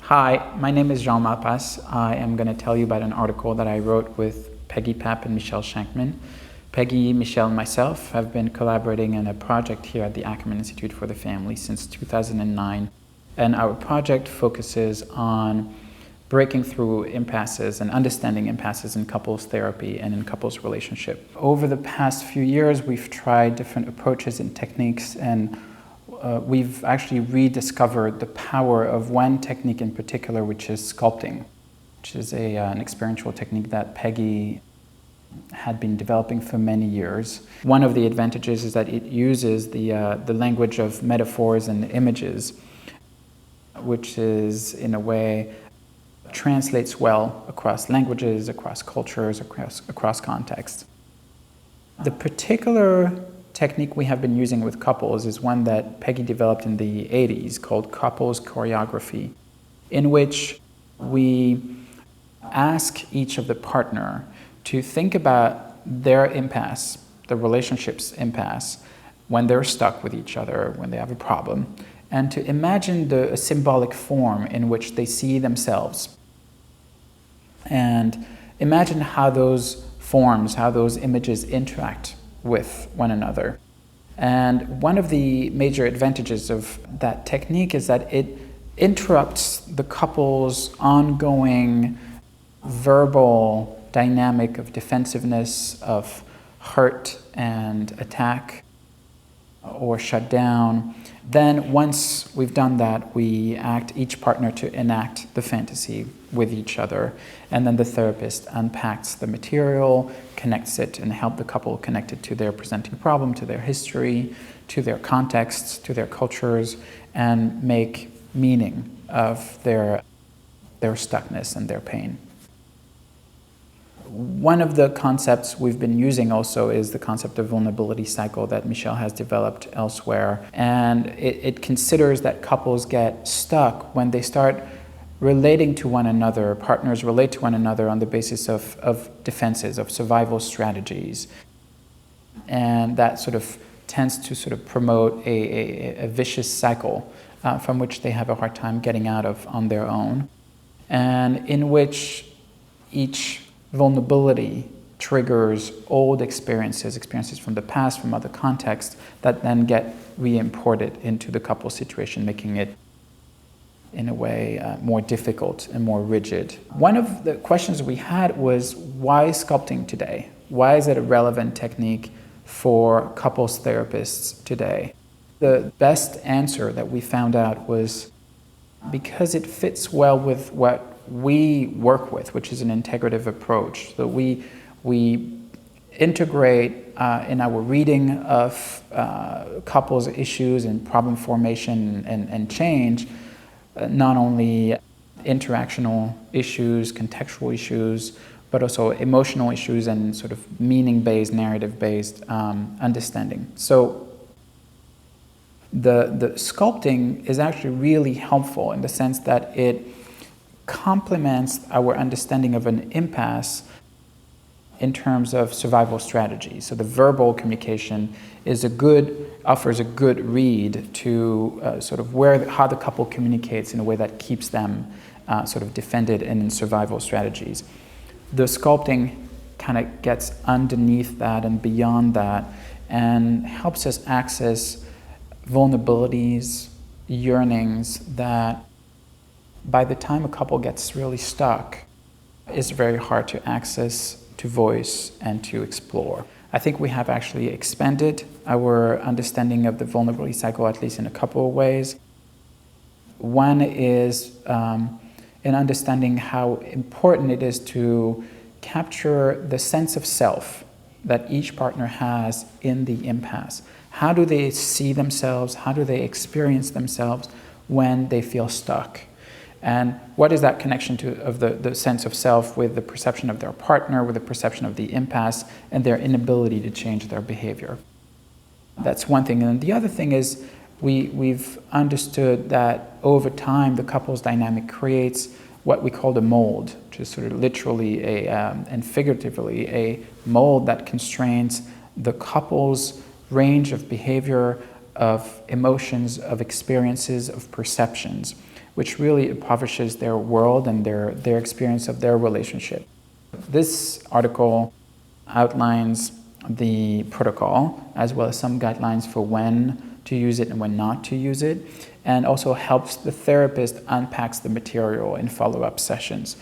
Hi, my name is Jean Malpas. I am going to tell you about an article that I wrote with Peggy, Papp, and Michele Scheinkman. Peggy, Michele, and myself have been collaborating in a project here at the Ackerman Institute for the Family since 2009. And our project focuses on breaking through impasses and understanding impasses in couples therapy and in couples relationship. Over the past few years, we've tried different approaches and techniques, and we've actually rediscovered the power of one technique in particular, which is sculpting, which is an experiential technique that Peggy had been developing for many years. One of the advantages is that it uses the language of metaphors and images, which is, in a way, translates well across languages, across cultures, across contexts. The particular technique we have been using with couples is one that Peggy developed in the 80s called couples choreography, in which we ask each of the partner to think about their impasse, the relationship's impasse, when they're stuck with each other, when they have a problem, and to imagine a symbolic form in which they see themselves. And imagine how those forms, how those images interact with one another. And one of the major advantages of that technique is that it interrupts the couple's ongoing verbal dynamic of defensiveness, of hurt and attack or shut down. Then once we've done that, we ask each partner to enact the fantasy with each other. And then the therapist unpacks the material, connects it, and help the couple connect it to their presenting problem, to their history, to their contexts, to their cultures, and make meaning of their stuckness and their pain. One of the concepts we've been using also is the concept of vulnerability cycle that Michele has developed elsewhere. And it considers that couples get stuck when they start relating to one another, partners relate to one another on the basis of defenses, of survival strategies. And that sort of tends to sort of promote a vicious cycle from which they have a hard time getting out of on their own, and in which each vulnerability triggers old experiences from the past, from other contexts, that then get re-imported into the couple situation, making it, in a way, more difficult and more rigid. One of the questions we had was, why sculpting today? Why is it a relevant technique for couples therapists today? The best answer that we found out was because it fits well with what we work with, which is an integrative approach. So we integrate in our reading of couples issues and problem formation and change, not only interactional issues, contextual issues, but also emotional issues and sort of meaning-based, narrative-based understanding. So the sculpting is actually really helpful in the sense that it complements our understanding of an impasse in terms of survival strategy. So the verbal communication offers a good read to sort of how the couple communicates in a way that keeps them sort of defended and in survival strategies. The sculpting kind of gets underneath that and beyond that and helps us access vulnerabilities, yearnings that by the time a couple gets really stuck, it's very hard to access, to voice, and to explore. I think we have actually expanded our understanding of the vulnerability cycle, at least in a couple of ways. One is in understanding how important it is to capture the sense of self that each partner has in the impasse. How do they see themselves? How do they experience themselves when they feel stuck? And what is that connection of the sense of self with the perception of their partner, with the perception of the impasse, and their inability to change their behavior? That's one thing. And the other thing is we've understood that over time the couple's dynamic creates what we call the mold, which is sort of literally and figuratively a mold that constrains the couple's range of behavior, of emotions, of experiences, of perceptions, which really impoverishes their world and their experience of their relationship. This article outlines the protocol as well as some guidelines for when to use it and when not to use it, and also helps the therapist unpacks the material in follow-up sessions.